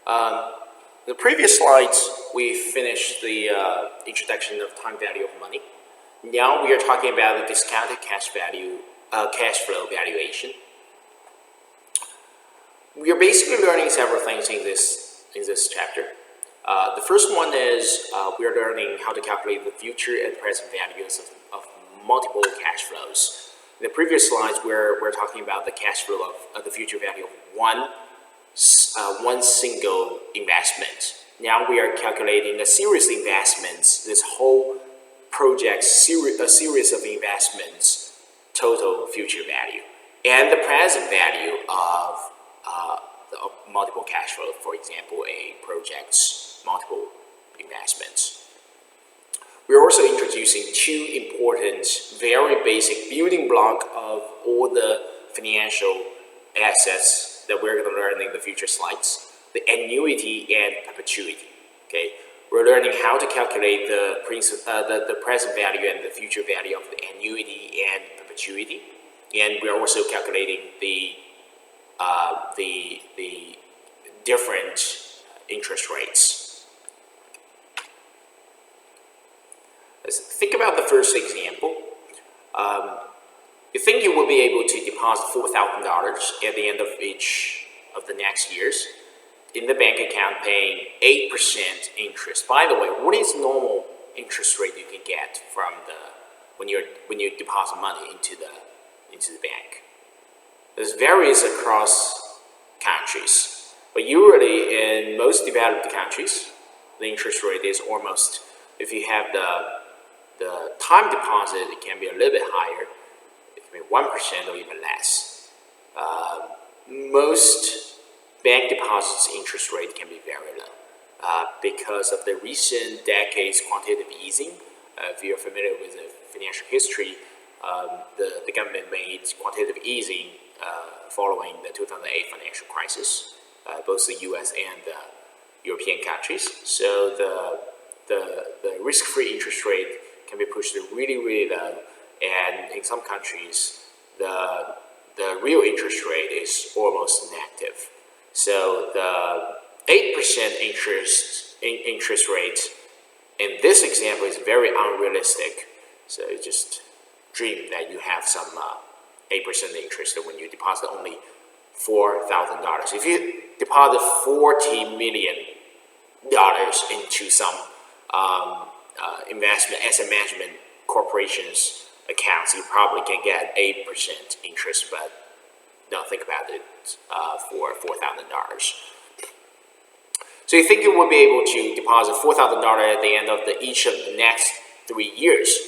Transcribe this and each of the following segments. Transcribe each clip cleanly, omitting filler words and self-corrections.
The previous slides, we finished the introduction of time value of money. Now we are talking about the discounted cash flow valuation. We are basically learning several things in this chapter. The first one is we are learning how to calculate the future and present values of multiple cash flows. In the previous slides, we're talking about the cash flow of the future value of one single investment. Now we are calculating a series of investments, this whole project, a series of investments, total future value, and the present value of multiple cash flow, for example, a project's multiple investments. We're also introducing two important, very basic building block of all the financial assets that we're going to learn in the future slides, the annuity and perpetuity. Okay, we're learning how to calculate the present value and the future value of the annuity and perpetuity, and we're also calculating the different interest rates. Let's think about the first example. You think you will be able to deposit $4,000 at the end of each of the next years in the bank account, paying 8% interest. By the way, what is normal interest rate you can get from when you deposit money into the bank? This varies across countries, but usually in most developed countries, the interest rate is almost, if you have the time deposit, it can be a little bit higher. It can be 1% or even less. Most bank deposits interest rate can be very low because of the recent decades quantitative easing. If you're familiar with the financial history, the government made quantitative easing following the 2008 financial crisis, both the U.S. and the European countries. So the risk-free interest rate can be pushed really, really low, and in some countries, the real interest rate is almost negative. So the 8% interest rate in this example is very unrealistic. So just dream that you have some 8% interest when you deposit only $4,000. If you deposit $40 million into some investment asset management corporations accounts, you probably can get 8% interest, but don't think about it for $4,000. So you think you will be able to deposit $4,000 at the end of each of the next 3 years.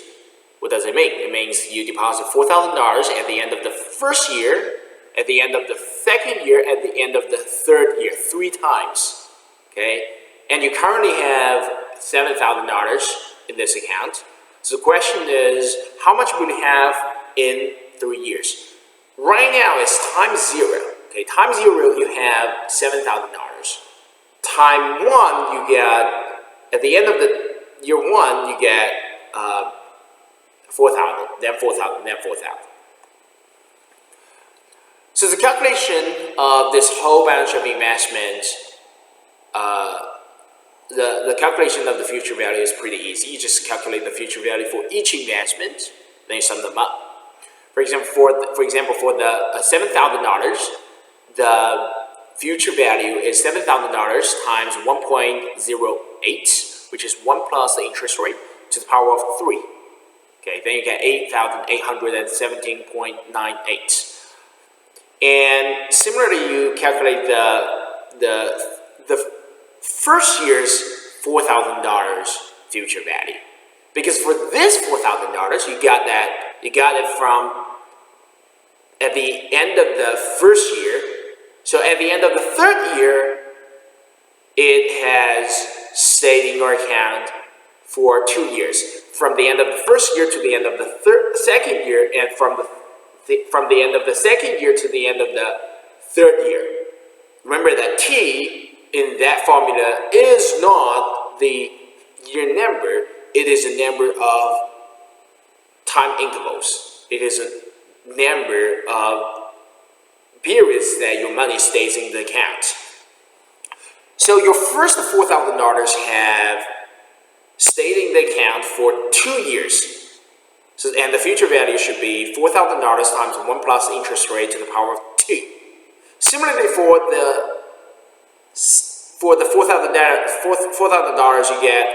What does it mean? It means you deposit $4,000 at the end of the first year, at the end of the second year, at the end of the third year, 3 times. Okay, and you currently have $7,000 in this account. So the question is, how much will you have in 3 years? Right now it's times 0. Okay, times 0 you have $7,000. Time 1 you get, at the end of the year 1 you get 4,000, then 4,000, then 4,000. So the calculation of this whole balance of investment, the calculation of the future value is pretty easy. You just calculate the future value for each investment, then you sum them up. For example, for the $7,000, the future value is $7,000 times 1.08, which is 1 plus the interest rate to the power of 3. Okay, then you get 8,817.98. And similarly, you calculate the first year's $4,000 future value, because for this $4,000 you got it from at the end of the first year. So at the end of the third year, it has stayed in your account for 2 years, from the end of the first year to the end of the second year, and from the end of the second year to the end of the third year. Remember that T in that formula is not the year number, it is a number of time intervals. It is a number of periods that your money stays in the account. So your first $4,000 have stayed in the account for 2 years. So, and the future value should be $4,000 times 1 plus interest rate to the power of 2. Similarly, for the $4,000 you get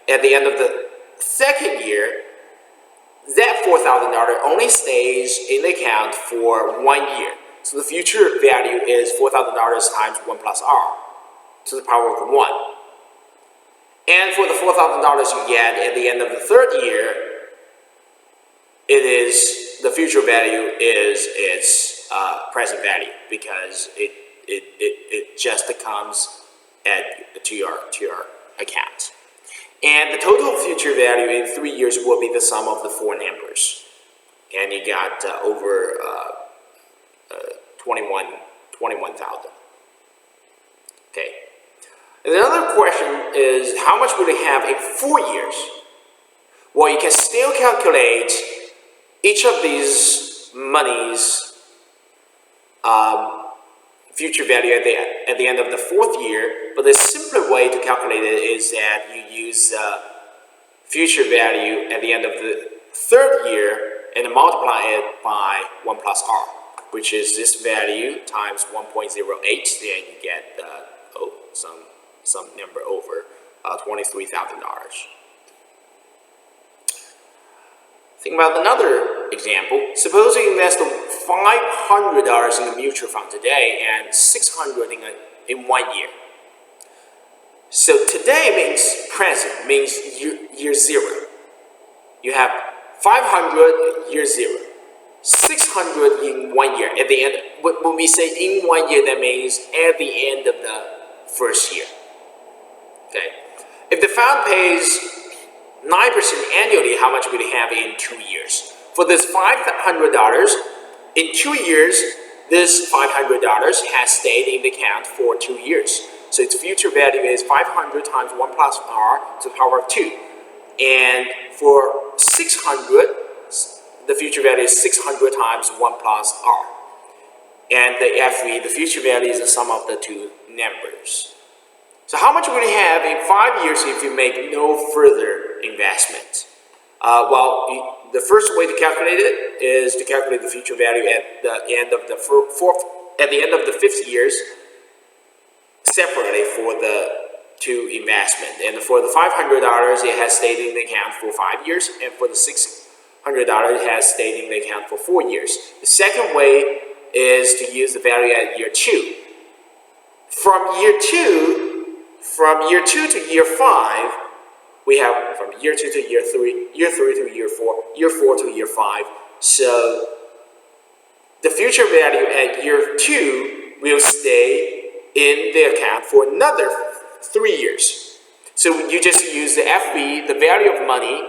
at the end of the second year, that $4,000 only stays in the account for 1 year. So the future value is $4,000 times 1 plus R to the power of 1. And for the $4,000 you get at the end of the third year, the future value is its present value, because it just comes to your account. And the total future value in 3 years will be the sum of the 4 numbers. And you got over 21,000. Okay. And another question is, how much will you have in 4 years? Well, you can still calculate each of these monies future value at the end of the 4th year, but the simpler way to calculate it is that you use future value at the end of the 3rd year and multiply it by 1 plus R, which is this value times 1.08, then you get some number over $23,000. Think about another example. Suppose you invest $500 in a mutual fund today and $600 in 1 year. So today means present, means year 0. You have 500 year 0, 600 in 1 year. At the end, when we say in 1 year, that means at the end of the first year. Okay. If the fund pays 9% annually, how much will you have in 2 years? For this $500, in 2 years, this $500 has stayed in the account for 2 years. So its future value is 500 times 1 plus R to the power of 2. And for 600, the future value is 600 times 1 plus R. And the FV, the future value, is the sum of the 2 numbers. So how much will you have in 5 years if you make no further investment? The first way to calculate it is to calculate the future value at the end of the 5th years separately for the 2 investment. And for the $500, it has stayed in the account for 5 years, and for the $600, it has stayed in the account for 4 years. The second way is to use the value at year 2. From year 2 to year 5, we have from year 2 to year 3, year 3 to year 4, year 4 to year 5. So the future value at year 2 will stay in the account for another 3 years. So you just use the FB, the value of money,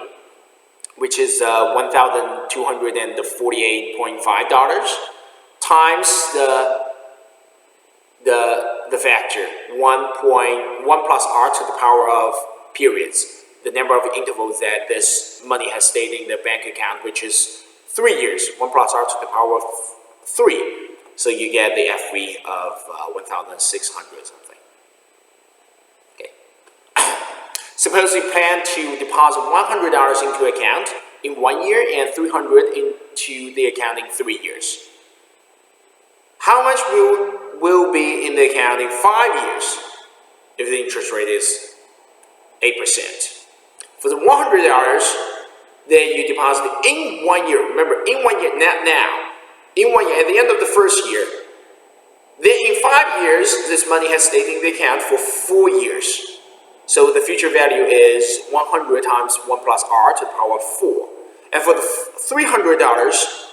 which is $1,248.5, times the factor 1 plus R to the power of periods, the number of intervals that this money has stayed in the bank account, which is 3 years, 1 plus R to the power of 3. So you get the FV of 1,600 something. Okay. Suppose you plan to deposit $100 into account in 1 year and $300 into the account in 3 years. How much will be in the account in 5 years if the interest rate is 8%? For the $100 that you deposit in 1 year, remember, in 1 year, not now, in 1 year, at the end of the first year, then in 5 years, this money has stayed in the account for 4 years. So the future value is 100 times 1 plus R to the power of 4. And for the $300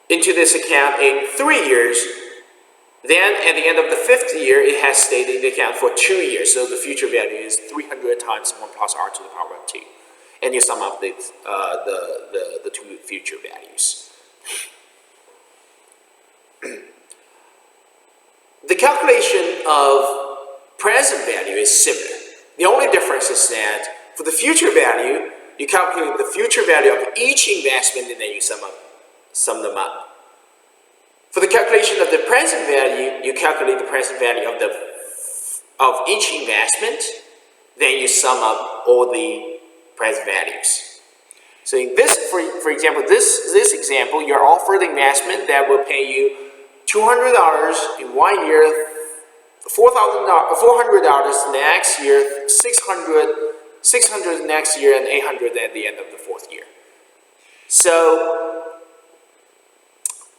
into this account in 3 years, then at the end of the 5th year, it has stayed in the account for 2 years. So the future value is 300 times 1 plus R to the power of 2. And you sum up the 2 future values. The calculation of present value is similar. The only difference is that for the future value, you calculate the future value of each investment and then you sum them up. For the calculation of the present value, you calculate the present value of the of each investment, then you sum up all the present values. So in this, for example, this example, you're offered investment that will pay you $200 in 1 year, $400 next year, 600 next year, and 800 at the end of the 4th year. So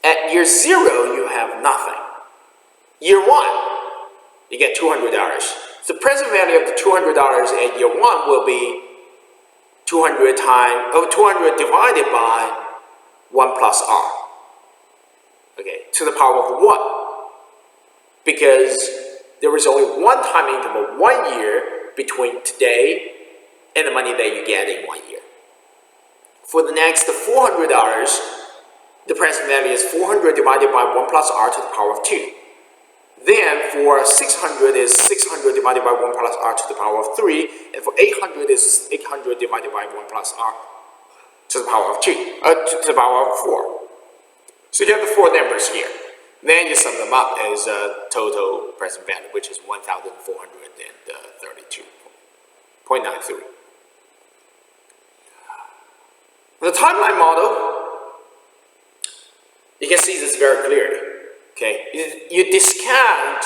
at year 0, you have nothing. Year 1, you get $200. The present value of the $200 at year 1 will be 200 divided by 1 plus r. Okay, to the power of 1. Because there is only one time interval, 1 year, between today and the money that you get in 1 year. For the next $400, the present value is 400 divided by 1 plus r to the power of 2. Then for 600 is 600 divided by 1 plus r to the power of 3. And for 800 is 800 divided by 1 plus r to the power of 2, to the power of 4. So you have the 4 numbers here. Then you sum them up as a total present value, which is 1,432.93. The timeline model, you can see this very clearly. Okay, you discount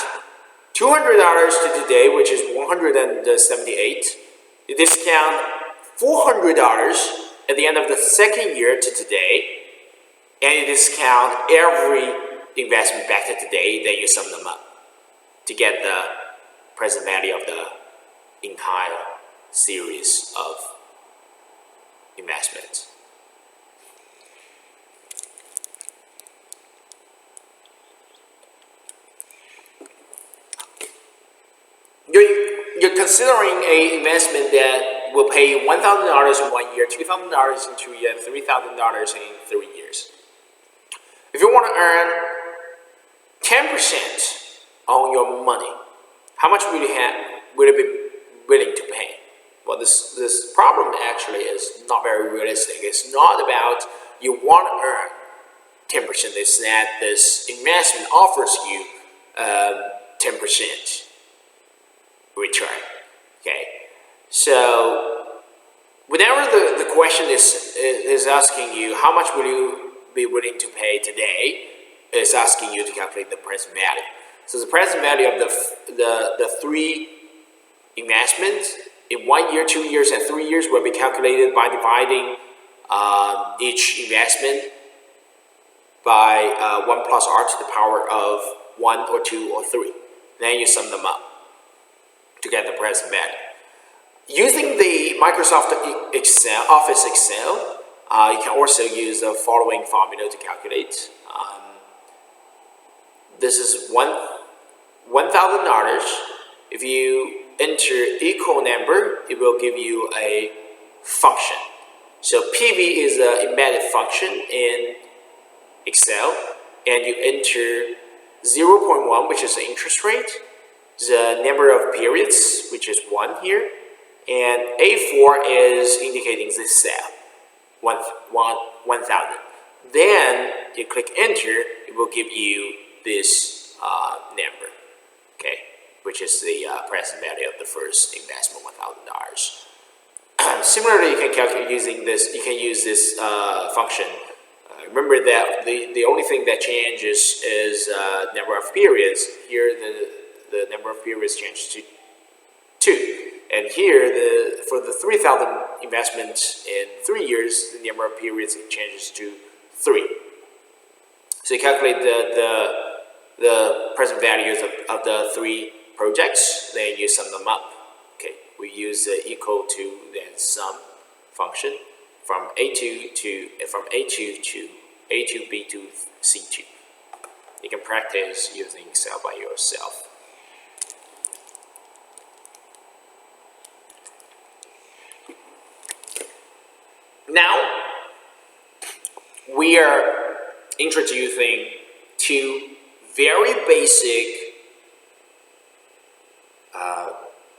$200 to today, which is 178. You discount $400 at the end of the 2nd year to today, and you discount every investment back to today, then you sum them up to get the present value of the entire series of investments. You're considering an investment that will pay you $1,000 in 1 year, $2,000 in 2 years, $3,000 in 3 years. If you want to earn 10% on your money, how much will you be willing to pay? Well, this problem actually is not very realistic. It's not about you want to earn 10%. It's that this investment offers you 10% return. Okay, so whenever the question is asking you how much will you be willing to pay today, is asking you to calculate the present value. So the present value of the 3 investments in 1 year, 2 years, and 3 years will be calculated by dividing each investment by 1 plus r to the power of 1 or 2 or 3. Then you sum them up to get the present value. Using the Microsoft Office Excel, you can also use the following formula to calculate. This is $1,000. If you enter equal number, it will give you a function. So PV is an embedded function in Excel, and you enter 0.1, which is the interest rate, the number of periods, which is 1 here, and A4 is indicating this cell, 1,000. Then you click enter, it will give you this number, okay, which is the present value of the first investment, $1,000. Similarly, you can calculate using this. You can use this function. Remember that the only thing that changes is number of periods. Here, the number of periods changes to 2. And here, for the 3,000 investments in 3 years, the number of periods changes to 3. So you calculate the present values of the 3 projects, then you sum them up. Okay, we use the equal to then sum function from A2 to A2B to C2. You can practice using Excel by yourself. Now, we are introducing 2 very basic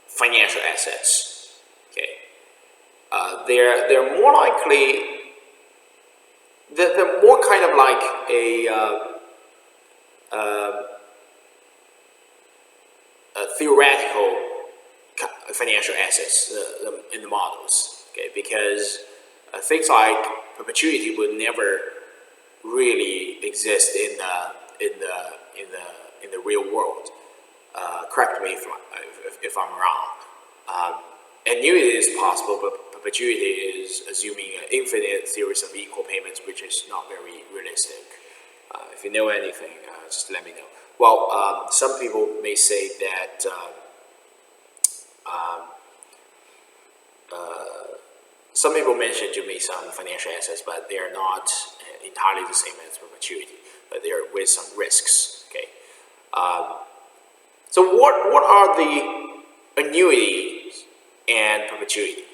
financial assets. Okay, they're more likely, they're more kind of like a theoretical financial assets in the models. Okay, because things like perpetuity would never really exist in the real world. Correct me if I'm wrong. Annuity is possible, but perpetuity is assuming an infinite series of equal payments, which is not very realistic. If you know anything, just let me know. Well, some people may say that some people mentioned to me some financial assets, but they are not entirely the same as perpetuity, but they are with some risks. Okay. So what are the annuities and perpetuities?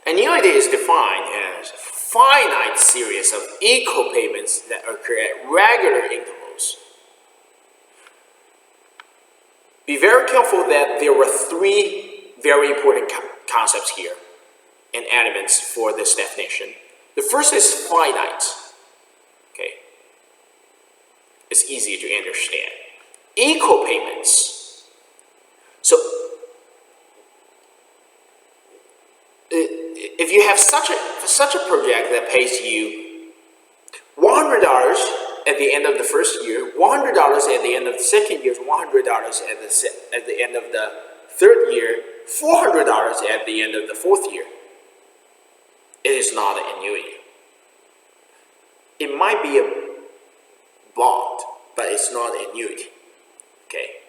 Annuity is defined as a finite series of equal payments that occur at regular intervals. Be very careful that there were three very important concepts here and elements for this definition. The first is finite. Okay, it's easy to understand. Equal payments. So if you have such a project that pays you $100 at the end of the first year, $100 at the end of the second year, $100 at the end of the third year, $400 at the end of the fourth year, it is not an annuity. It might be a bond, but it's not an annuity. Okay.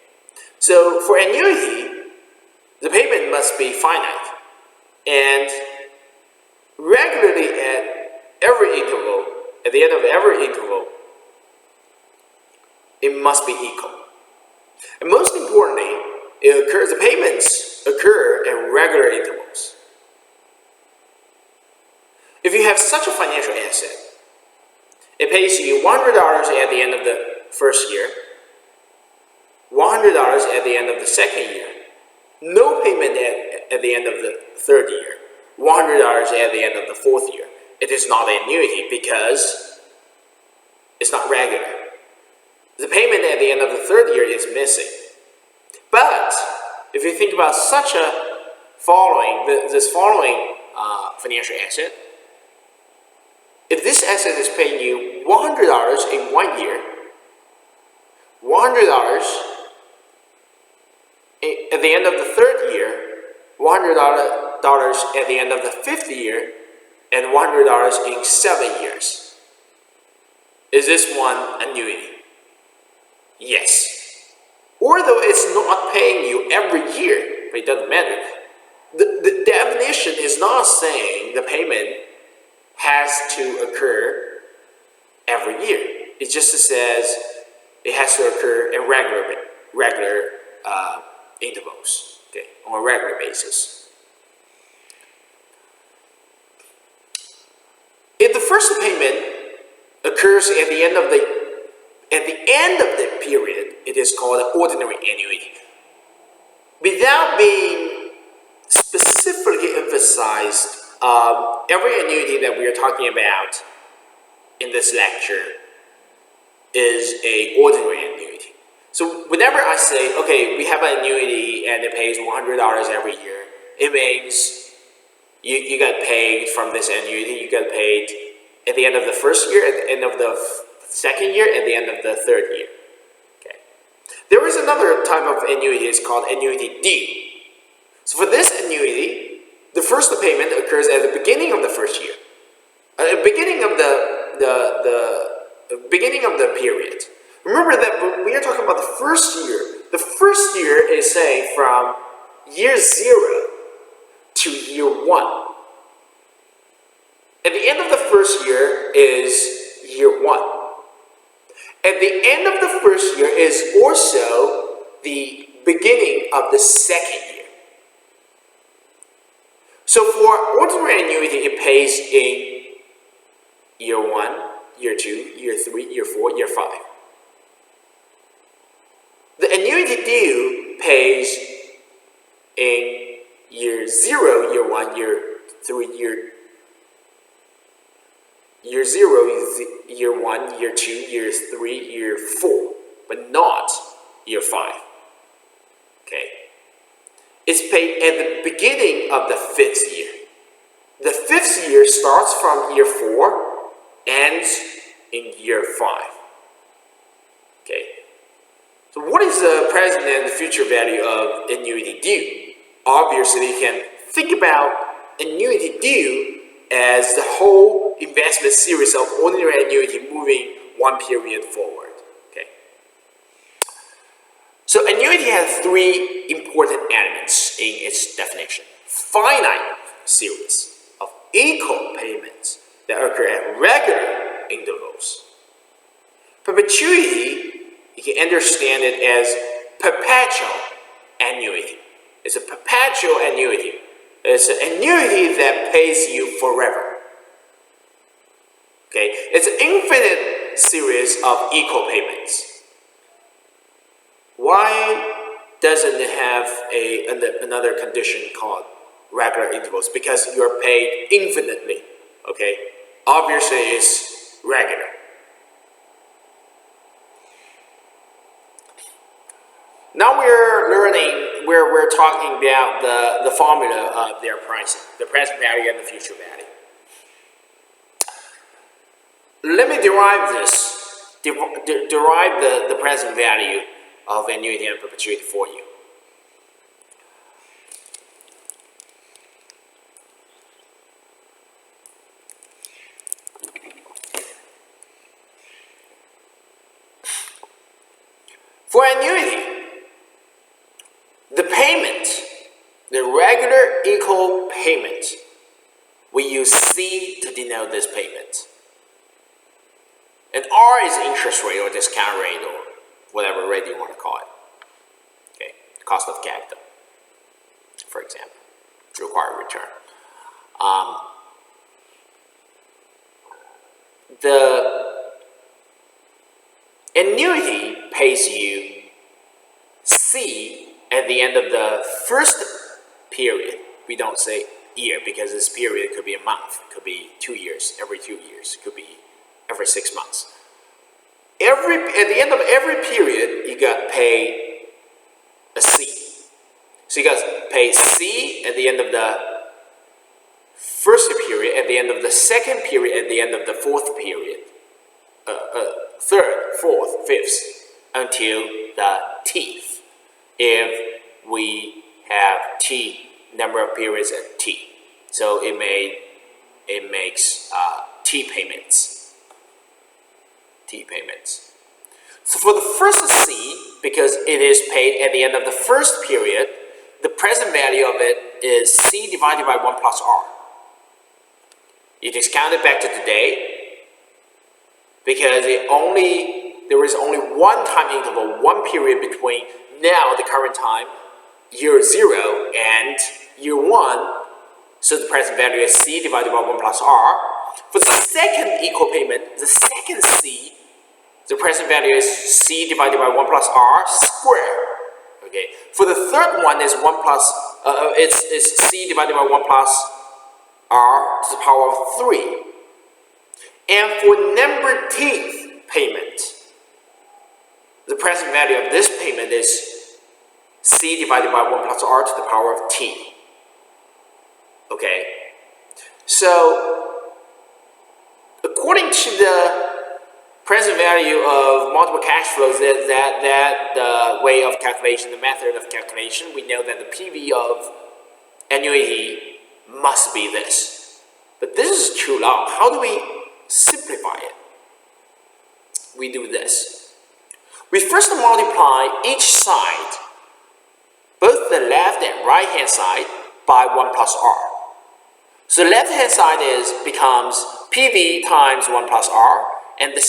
So for annuity, the payment must be finite and regularly at every interval, at the end of every interval, it must be equal. And most importantly, the payments occur at regular intervals. If you have such a financial asset, it pays you $100 at the end of the first year, $100 at the end of the second year, no payment at the end of the third year, $100 at the end of the fourth year. It is not an annuity because it's not regular. The payment at the end of the third year is missing. But if you think about such a this following financial asset, if this asset is paying you $100 in 1 year, $100 at the end of the third year, $100 at the end of the fifth year, and $100 in 7 years. Is this one annuity? Yes. Although it's not paying you every year, but it doesn't matter. The definition is not saying the payment has to occur every year. It just says it has to occur at regular intervals, okay, on a regular basis. If the first payment occurs at the end of the period, it is called an ordinary annuity. Without being specifically emphasized, every annuity that we are talking about in this lecture is an ordinary annuity. So whenever I say, okay, we have an annuity and it pays $100 every year, it means you got paid from this annuity, you got paid at the end of the first year, at the end of the second year, at the end of the third year. Okay. There is another type of annuity, it's called annuity D. So for this annuity, the first payment occurs at the beginning of the first year, at the beginning of the period. Remember that when we are talking about the first year is saying from year 0 to year 1. At the end of the first year is year 1. At the end of the first year is also the beginning of the second year. So for ordinary annuity, it pays in year 1, year 2, year 3, year 4, year 5. The annuity due pays in year 0, year 1, year 3, year 0, year 1, year 2, year 3, year 4, but not year 5. Okay. It's paid at the beginning of the 5th year. The 5th year starts from year 4, ends in year 5. Okay. So what is the present and the future value of annuity due? Obviously, you can think about annuity due as the whole investment series of ordinary annuity moving one period forward. Okay. So annuity has 3 important elements in its definition. Finite series of equal payments that occur at regular intervals. Perpetuity, you can understand it as perpetual annuity. It's a perpetual annuity. It's an annuity that pays you forever. Okay, it's an infinite series of equal payments. Why doesn't it have another condition called regular intervals? Because you're paid infinitely. Okay, obviously it's regular. Now we're talking about the formula of their pricing, the present value and the future value. Let me derive the present value of annuity and perpetuity for you. For annuity, the payment, the regular equal payment, we use C to denote this payment. And R is interest rate or discount rate or whatever rate you want to call it. Okay, cost of capital, for example, required return. The annuity pays you C at the end of the first period. We don't say year because this period could be a month, could be 2 years, every 2 years, could be every 6 months. At the end of every period, you got paid a C. So you got paid C at the end of the first period, at the end of the second period, at the end of the fourth period, third, fourth, fifth, until the Tth, if we have T number of periods at T. So it makes T payments. So for the first C, because it is paid at the end of the first period, the present value of it is C divided by 1 plus R. You discount it back to today because there is only one time interval, one period between now, the current time, year 0 and year 1. So the present value is C divided by 1 plus R. For the second equal payment, the second C, the present value is C divided by 1 plus R squared. Okay. For the third one is it's C divided by 1 plus R to the power of 3. And for number Tth payment, the present value of this payment is C divided by 1 plus R to the power of T. Okay. So according to the present value of multiple cash flows, that way of calculation, the method of calculation, we know that the PV of annuity must be this. But this is too long. How do we simplify it? We do this. We first multiply each side, both the left and right hand side, by 1 plus R. So the left hand side becomes PV times 1 plus R, and the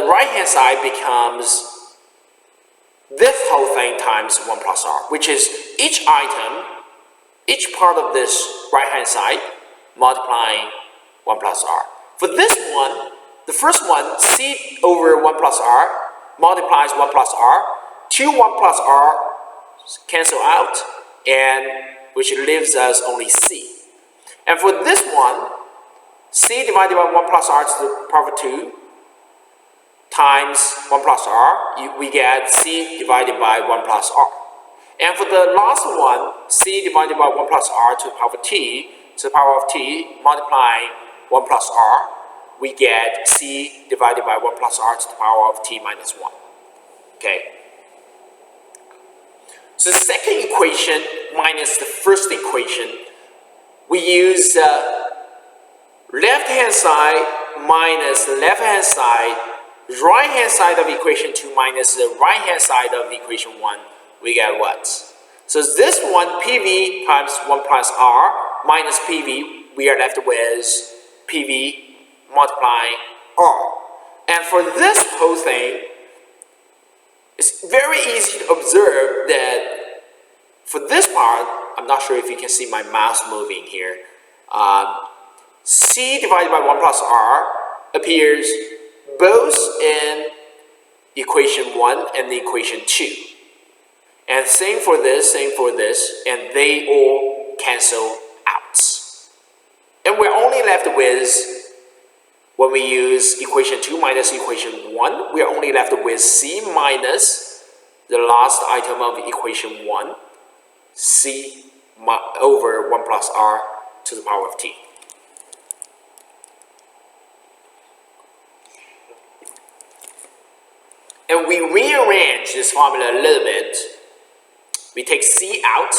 right hand side becomes this whole thing times 1 plus R, which is each item, each part of this right hand side multiplying 1 plus R. For this one, the first one, C over 1 plus R multiplies 1 plus R, 2 1 plus R cancel out, and which leaves us only C. And for this one, C divided by 1 plus R to the power of 2 times 1 plus r, we get c divided by 1 plus r. And for the last one, c divided by 1 plus r to the power of t, to the power of t, multiplying 1 plus r, we get c divided by 1 plus r to the power of t minus 1. Okay? So the second equation minus the first equation, we use left-hand side minus the left-hand side, right-hand side of equation 2 minus the right-hand side of equation 1, we get what? So this one, PV times 1 plus R minus PV, we are left with PV multiplying R. And for this whole thing, it's very easy to observe that for this part, I'm not sure if you can see my mouse moving here, C divided by 1 plus R appears both in equation 1 and the equation 2. And same for this, and they all cancel out. And we're only left with, when we use equation 2 minus equation 1, we're only left with C minus the last item of equation 1, C over 1 plus R to the power of T. And we rearrange this formula a little bit. We take C out,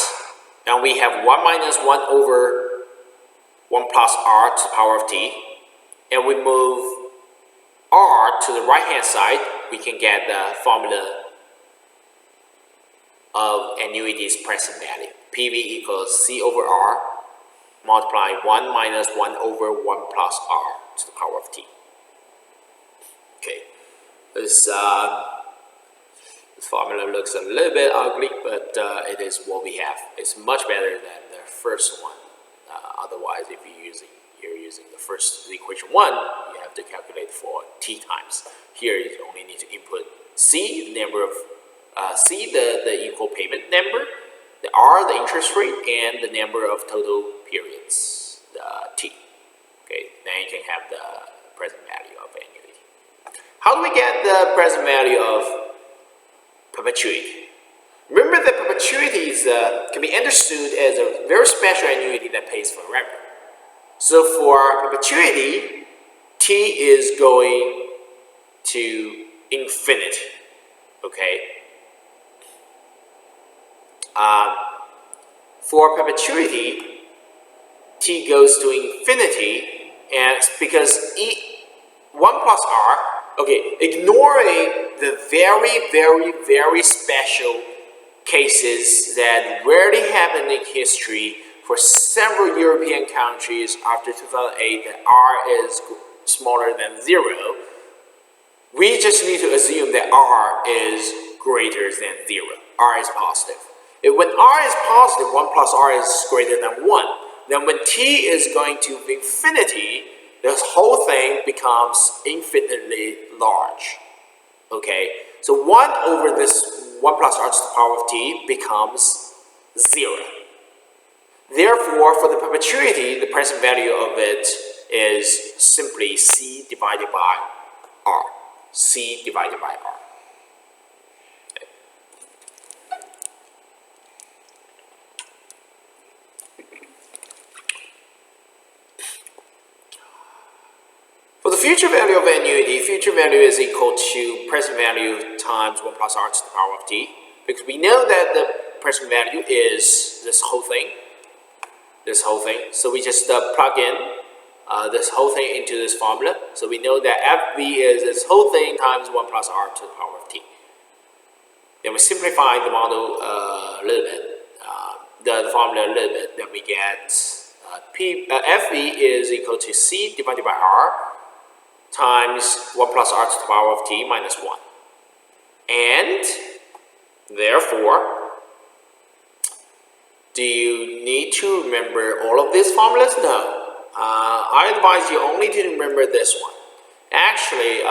and we have 1 minus 1 over 1 plus R to the power of T. And we move R to the right-hand side, we can get the formula of annuities present value. PV equals C over R multiply 1 minus 1 over 1 plus R to the power of T. Okay, this formula looks a little bit ugly, but it is what we have. It's much better than the first one. Otherwise, if you're using the first equation 1, you have to calculate for T times. Here, you only need to input C, the number of C, the equal payment number, the R, the interest rate, and the number of total periods, the T. Okay, then you can have the present value of annuity. How do we get the present value of perpetuity? Remember that perpetuities can be understood as a very special annuity that pays forever. So for perpetuity, T is going to infinity. Okay. For perpetuity, T goes to infinity, and because 1 plus R, okay, ignoring the very special cases that rarely happen in history for several European countries after 2008 that R is smaller than 0, we just need to assume that R is greater than 0. R is positive. When R is positive, 1 plus R is greater than 1. Then when T is going to infinity, this whole thing becomes infinitely large. Okay, so 1 over this 1 plus R to the power of T becomes 0. Therefore, for the perpetuity, the present value of it is simply C divided by R. C divided by R. For the future value of annuity, future value is equal to present value times 1 plus R to the power of T. Because we know that the present value is this whole thing. So we just plug in this whole thing into this formula. So we know that FV is this whole thing times 1 plus R to the power of T. Then we simplify the model a little bit, the formula a little bit. Then we get FV is equal to C divided by R times 1 plus R to the power of T minus 1. And therefore, do you need to remember all of these formulas? No. I advise you only to remember this one. Actually,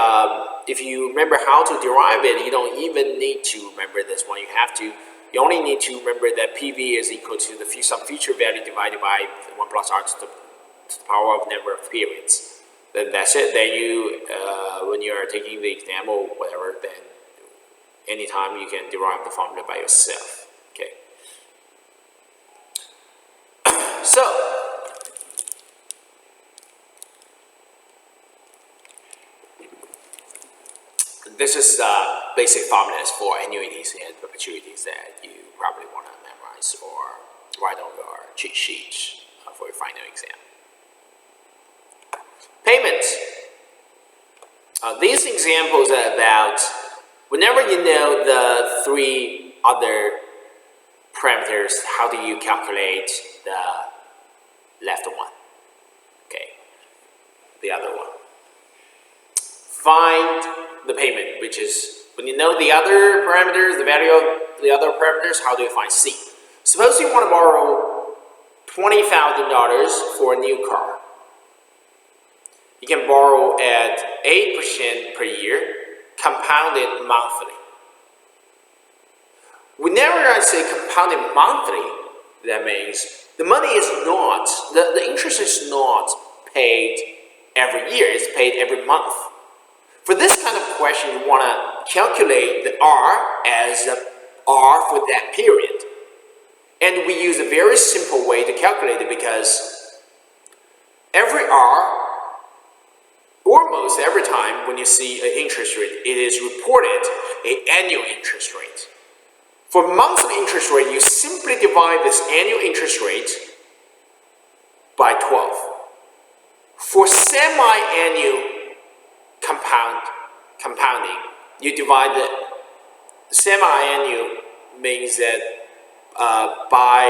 if you remember how to derive it, you don't even need to remember this one. You only need to remember that PV is equal to some future value divided by 1 plus R to the power of number of periods. then that's it. Then you, when you are taking the exam or whatever, then anytime you can derive the formula by yourself. Okay. So this is basic formulas for annuities and perpetuities that you probably want to memorize or write on your cheat sheet for your final exam. Payments. These examples are about whenever you know the three other parameters, how do you calculate the left one? Okay, the other one. Find the payment, which is when you know the other parameters, the value of the other parameters, how do you find C? Suppose you want to borrow $20,000 for a new car. You can borrow at 8% per year, compounded monthly. Whenever I say compounded monthly, that means the money is not, the interest is not paid every year, it's paid every month. For this kind of question, you want to calculate the R as the R for that period. And we use a very simple way to calculate it because every R, almost every time when you see an interest rate, it is reported an annual interest rate. For monthly interest rate, you simply divide this annual interest rate by 12. For semi-annual compounding, you divide the semi-annual means that by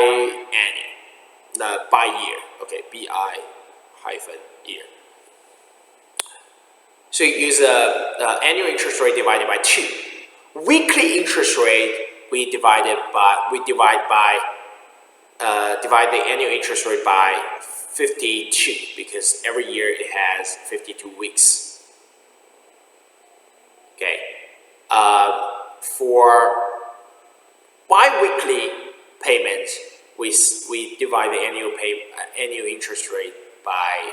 year, okay, bi hyphen year. So you use annual interest rate divided by 2. Weekly interest rate divide the annual interest rate by 52 because every year it has 52 weeks. Okay. For bi-weekly payments, we divide the annual interest rate by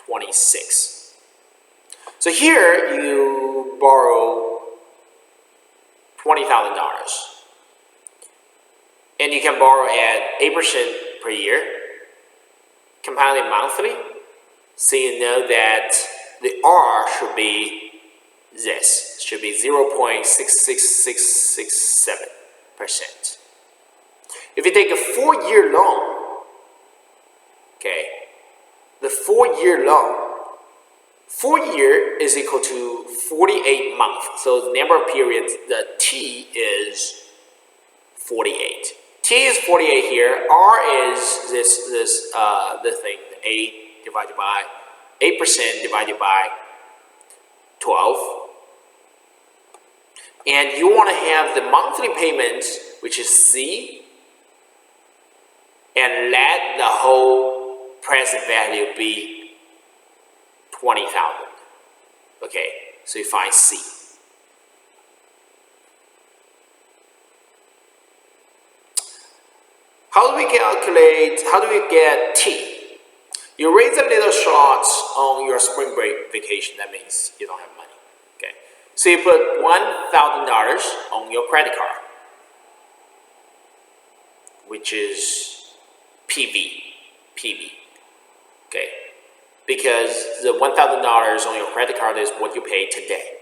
26. So here you borrow $20,000, and you can borrow at 8% per year, compounded monthly. So you know that the R should be this, should be 0.66667%. If you take a 4-year loan, okay, the 4-year loan, 4 year is equal to 48 months. So the number of periods, the T is 48. T is 48 here. R is the thing, 8 divided by 8% divided by 12. And you want to have the monthly payments, which is C, and let the whole present value be 20,000. Okay, so you find C. How do we get T? You raise a little shots on your spring break vacation. That means you don't have money. Okay, so you put $1,000 on your credit card, which is PV. Okay. Because the $1,000 on your credit card is what you pay today.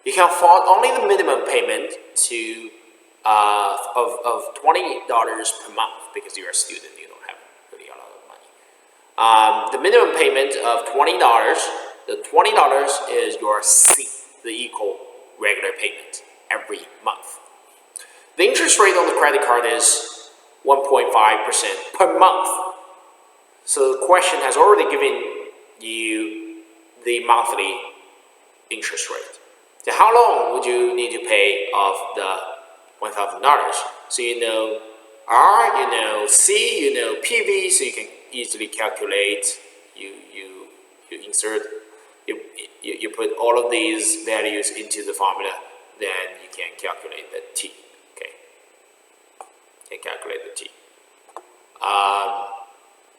You can afford only the minimum payment to of $20 per month because you're a student, you don't have really a lot of money. The minimum payment of $20, the $20 is your C, the equal regular payment every month. The interest rate on the credit card is 1.5% per month. So the question has already given you the monthly interest rate. So how long would you need to pay off the $1,000? So you know R, you know C, you know PV, so you can easily calculate. You insert, you put all of these values into the formula, then you can calculate the T. Okay, you can calculate the T.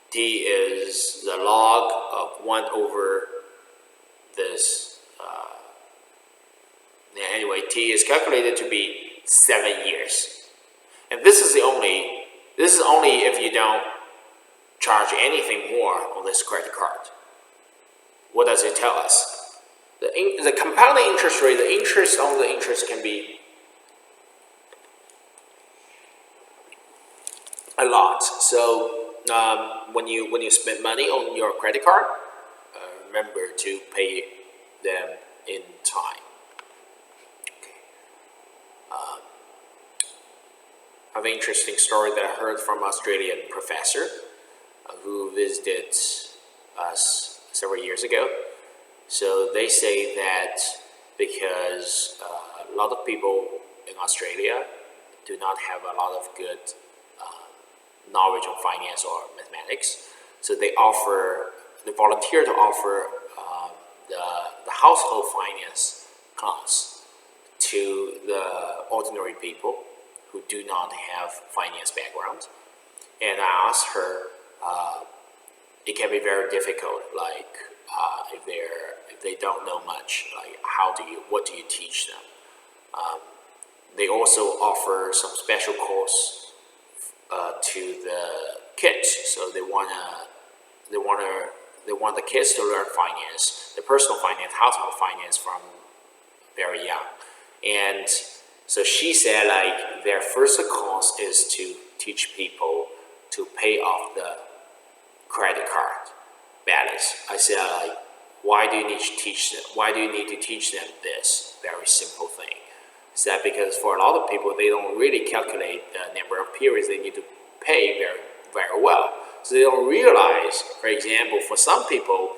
T is the log of 1 over this. Anyway, T is calculated to be 7 years, and this is only if you don't charge anything more on this credit card. What does it tell us? The compounding interest rate, the interest on the interest can be a lot. So when you spend money on your credit card, remember to pay them in time. I have an interesting story that I heard from an Australian professor who visited us several years ago. So they say that because a lot of people in Australia do not have a lot of good knowledge on finance or mathematics, so they volunteer to offer the household finance class to the ordinary people who do not have finance background. And I asked her, it can be very difficult, like if they don't know much, like what do you teach them? They also offer some special course to the kids, so they want the kids to learn finance, the personal finance, household finance from very young. And so she said, like, their first course is to teach people to pay off the credit card balance. I said, like, why do you need to teach them? Why do you need to teach them this very simple thing? Is that because for a lot of people, they don't really calculate the number of periods they need to pay very, very well. So they don't realize, for example, for some people,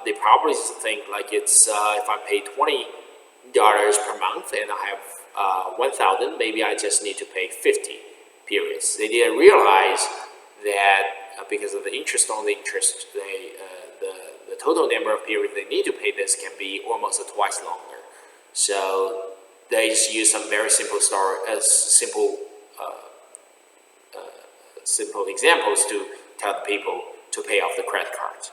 they probably think like it's if I pay $20 per month and I have 1,000, maybe I just need to pay 50 periods. They didn't realize that because of the interest on the interest, the total number of periods they need to pay this can be almost twice longer. So they just use some very simple simple examples to tell the people to pay off the credit cards.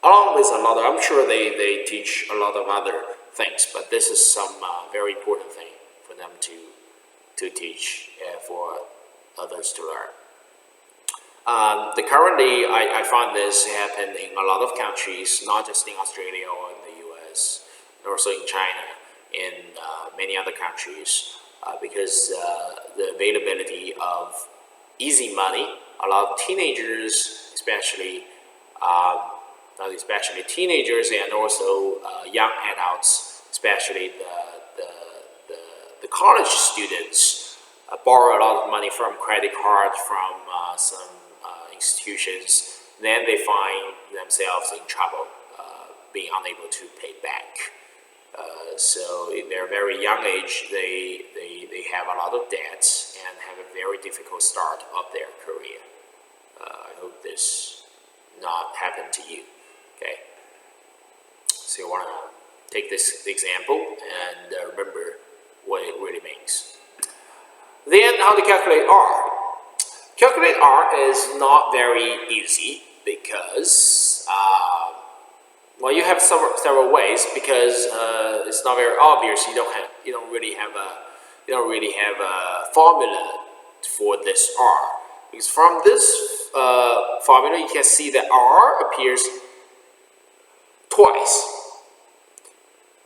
Along with a lot of, I'm sure they teach a lot of other things, but this is some very important thing for them to teach for others to learn. Currently, I find this happen in a lot of countries, not just in Australia or in the US, but also in China, in many other countries, because the availability of easy money, a lot of teenagers, especially teenagers and also young adults, especially the college students, borrow a lot of money from credit cards from some institutions. Then they find themselves in trouble, being unable to pay back. So in their very young age, they have a lot of debts and have a very difficult start of their career. I hope this not happen to you. Okay. So you want to take this example and remember what it really means. Then how to calculate R. Calculate R is not very easy because you have several ways, because it's not very obvious. You don't really have a formula for this R, because from this formula you can see that R appears twice.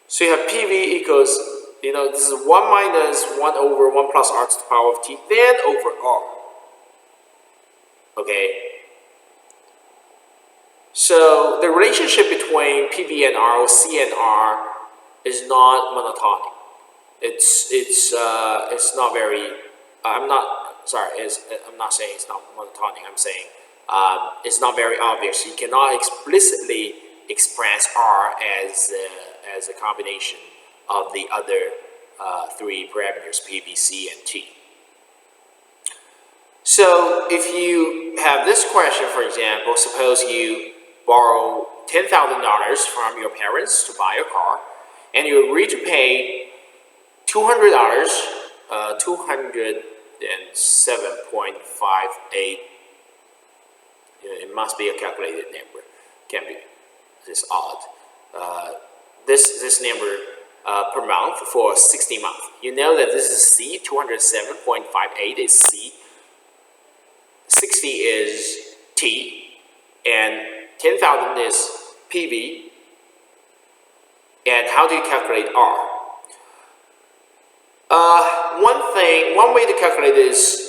So you have PV equals, this is 1 minus 1 over 1 plus R to the power of T, then over R. Okay. So the relationship between PV and R, or C and R, is not monotonic. It's not very. I'm not saying it's not monotonic. I'm saying it's not very obvious. You cannot explicitly express R as a combination of the other three parameters, P, V, C, and T. So if you have this question, for example, suppose you borrow $10,000 from your parents to buy a car, and you agree to pay $200, 207.58. It must be a calculated number. Can't be this odd. this number per month for 60 months. You know that this is C, 207.58 is C, 60 is T, and 10,000 is PV. And how do you calculate R? One way to calculate this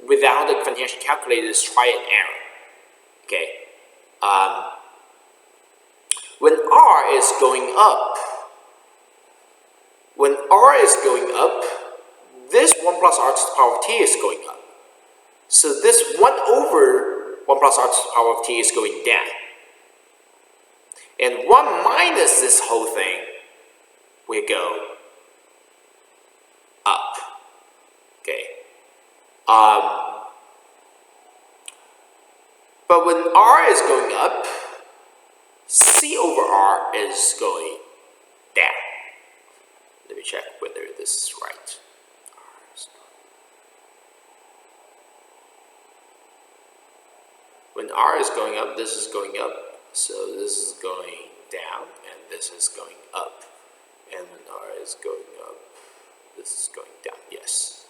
without the financial calculator is try and error. Okay. When R is going up, this 1 plus R to the power of T is going up. So this 1 over 1 plus R to the power of T is going down. And 1 minus this whole thing will go up. Okay. But when R is going up, C over R is going down. Let me check whether this is right. When R is going up, this is going up. So this is going down, and this is going up. And when R is going up, this is going down. Yes.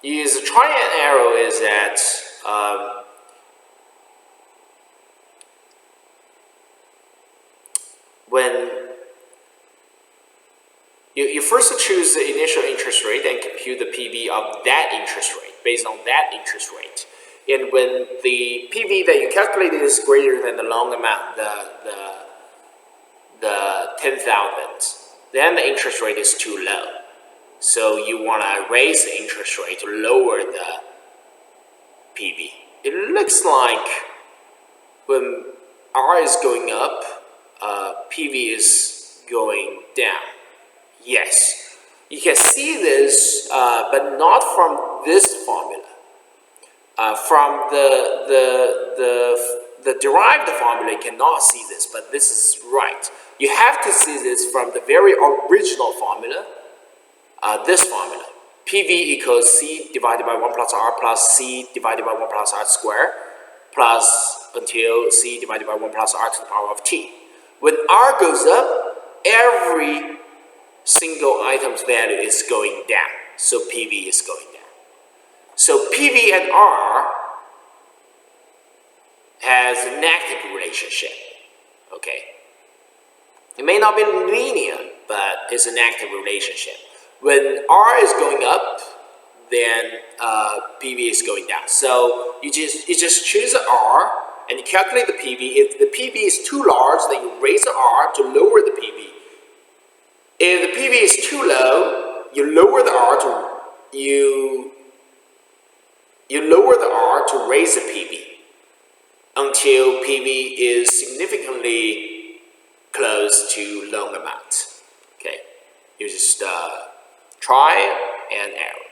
Use a try and arrow is that when you first choose the initial interest rate and compute the PV of that interest rate based on that interest rate. And when the PV that you calculated is greater than the loan amount, the 10,000, then the interest rate is too low. So you want to raise the interest rate to lower the PV. It looks like when R is going up, PV is going down. Yes, you can see this, but not from this formula. From the derived formula, you cannot see this, but this is right. You have to see this from the very original formula, this formula. PV equals C divided by 1 plus R plus C divided by 1 plus R squared plus until C divided by 1 plus R to the power of T. When R goes up, every single item's value is going down, so PV is going down. So PV and R has a negative relationship, okay? It may not be linear, but it's a negative relationship. When R is going up, then PV is going down. So you just choose the R and you calculate the PV. If the PV is too large, then you raise the R to lower the PV. If the PV is too low, you lower the R to raise the PV until PV is significantly close to loan amount. Okay, you just try and error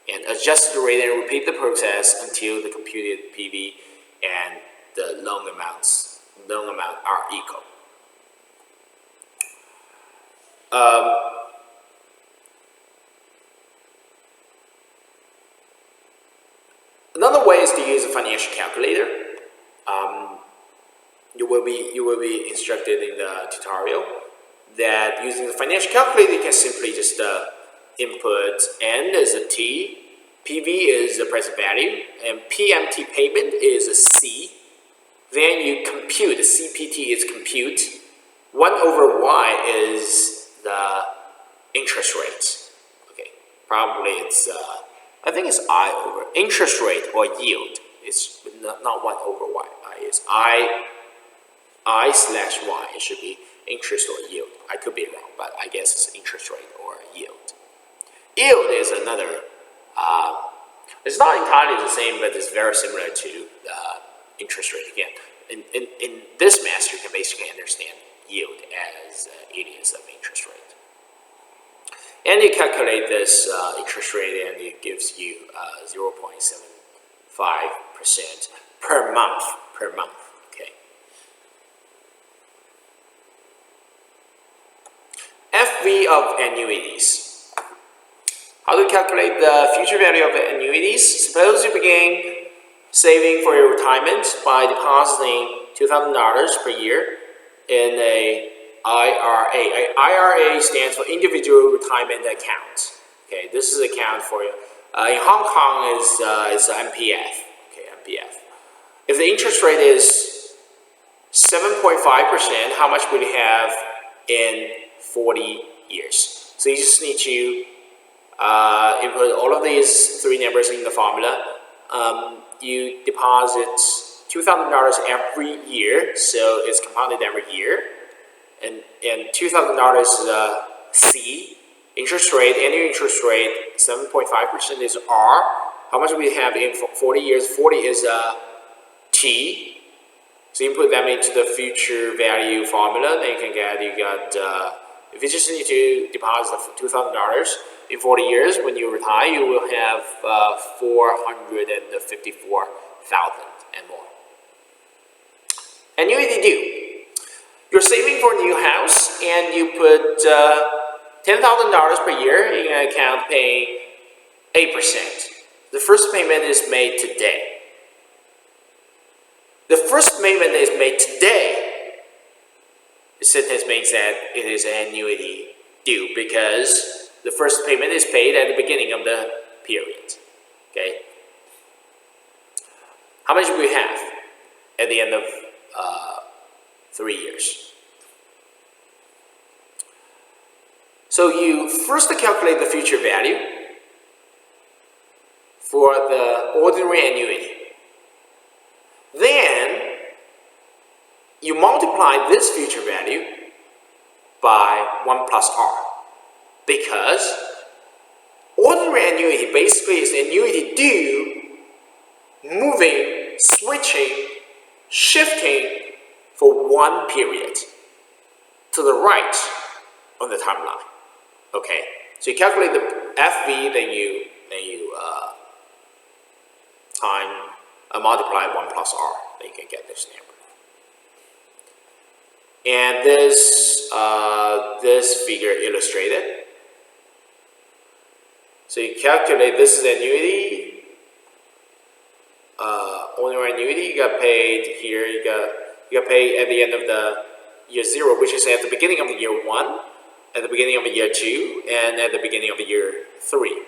and adjust the rate and repeat the process until the computed PV and the loan amount are equal. Another way is to use a financial calculator. You will be instructed in the tutorial that using the financial calculator you can simply just input N as a T, PV is the present value, and PMT payment is a C. Then you compute, the CPT is compute. 1 over Y is the interest rate. Okay, probably it's I think it's I over interest rate or yield. It's not 1 over Y. It's I slash Y. It should be interest or yield. I could be wrong, but I guess it's interest rate or yield. Yield is another. It's not entirely the same, but it's very similar to interest rate. Again, in this math, you can basically understand yield as alias of interest rate. And you calculate this interest rate, and it gives you 0.75% per month. Okay. FV of annuities. How to calculate the future value of annuities? Suppose you begin saving for your retirement by depositing $2,000 per year in a IRA. IRA stands for Individual Retirement Account. Okay, this is an account for you. In Hong Kong is MPF. Okay, MPF. If the interest rate is 7.5%, how much will you have in 40 years? So you just need to input all of these three numbers in the formula. You deposit $2,000 every year, so it's compounded every year. And $2,000 is C. Interest rate, annual interest rate, 7.5% is R. How much we have in 40 years? 40 is T. So you put them into the future value formula, then you got, if you just need to deposit $2,000 in 40 years, when you retire, you will have 454,000 and more. Annuity due. You're saving for a new house, and you put $10,000 per year in an account paying 8%. The first payment is made today. The first payment is made today. The sentence means that it is an annuity due because the first payment is paid at the beginning of the period. Okay. How much do we have at the end of 3 years? So you first calculate the future value for the ordinary annuity. Then you multiply this future value by 1 plus R, because ordinary annuity basically is annuity due, moving, switching, shifting for one period to the right on the timeline. Okay, so you calculate the FV, then you multiply 1 plus R, then you can get this number. And this figure illustrated. So you calculate this is annuity, ordinary annuity. You got paid here. You got paid at the end of the year 0, which is at the beginning of the year 1, at the beginning of the year 2, and at the beginning of the year 3.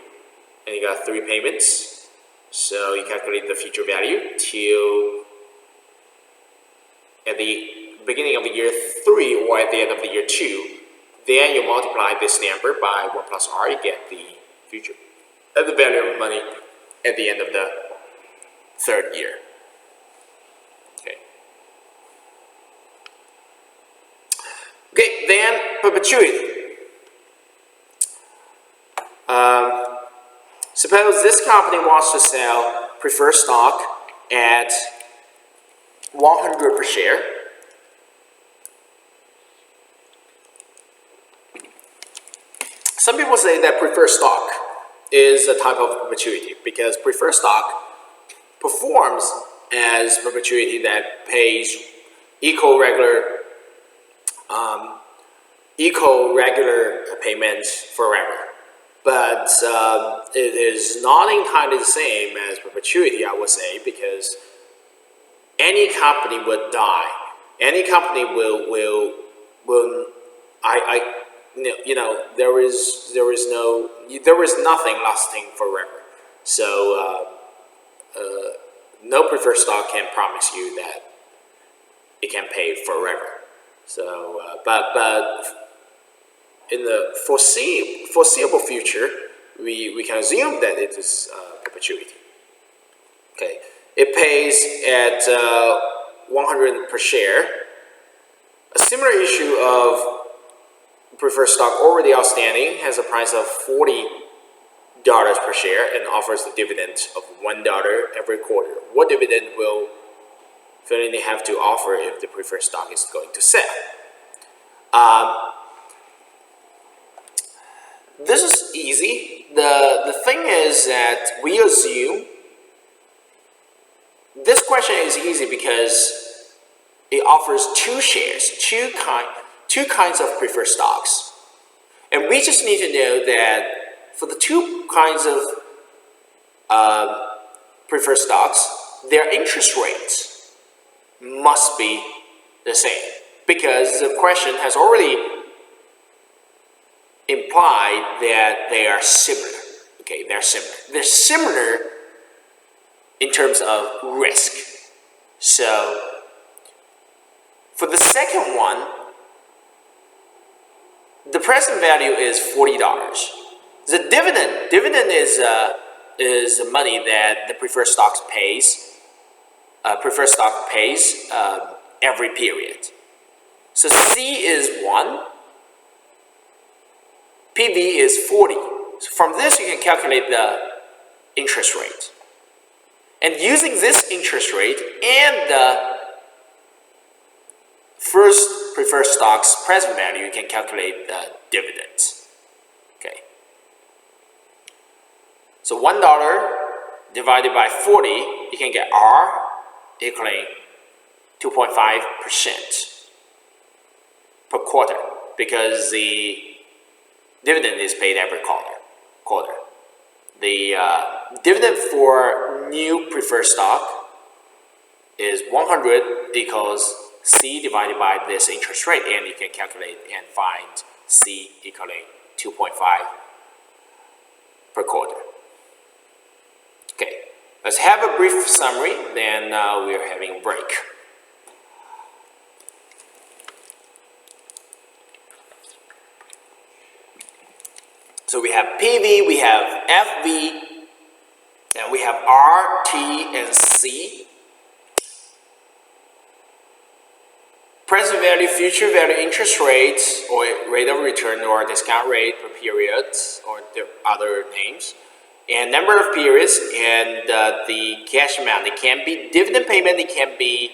And you got 3 payments. So you calculate the future value till at the beginning of the year 3 or at the end of the year 2. Then you multiply this number by 1 plus R, you get the future, the value of money at the end of the 3rd year. Okay, then perpetuity. Suppose this company wants to sell preferred stock at 100 per share. Some people say that preferred stock is a type of perpetuity because preferred stock performs as perpetuity that pays equal regular payments forever. But it is not entirely the same as perpetuity, I would say, because any company would die. Any company will there is nothing lasting forever. So no preferred stock can promise you that it can pay forever. So, but in the foreseeable future, we can assume that it is perpetuity. Okay, it pays at 100 per share. A similar issue of preferred stock already outstanding has a price of $40 per share and offers a dividend of $1 every quarter. What dividend will Fidelity have to offer if the preferred stock is going to sell? This is easy. The thing is that we assume this question is easy because it offers two shares, two kinds of preferred stocks. And we just need to know that for the two kinds of preferred stocks, their interest rates must be the same, because the question has already implied that they are similar. Okay, they're similar. They're similar in terms of risk. So for the second one, the present value is $40. The dividend is the money that the preferred stock pays. Every period. So C is 1, PV is 40. So from this you can calculate the interest rate. And using this interest rate and the first preferred stock's present value, you can calculate the dividends. Okay. So $1 divided by 40, you can get R equaling 2.5% per quarter, because the dividend is paid every quarter. The dividend for new preferred stock is 100 equals C divided by this interest rate, and you can calculate and find C equaling 2.5 per quarter. Okay, let's have a brief summary, then we are having a break. So we have PV, we have FV, and we have R, T, and C. Present value, future value, interest rate, or rate of return, or discount rate per period, or the other names, and number of periods, and the cash amount. It can be dividend payment, it can be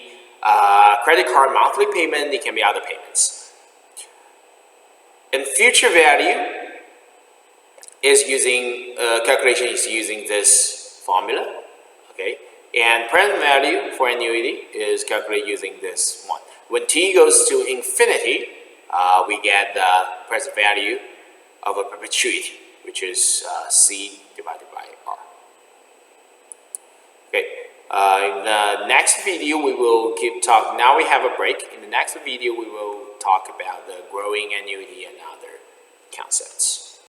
credit card monthly payment, it can be other payments. And future value is using calculation is using this formula, okay. And present value for annuity is calculated using this one. When t goes to infinity, we get the present value of a perpetuity, which is C divided by R. Okay. In the next video, we will keep talking. Now we have a break. In the next video, we will talk about the growing annuity and other concepts.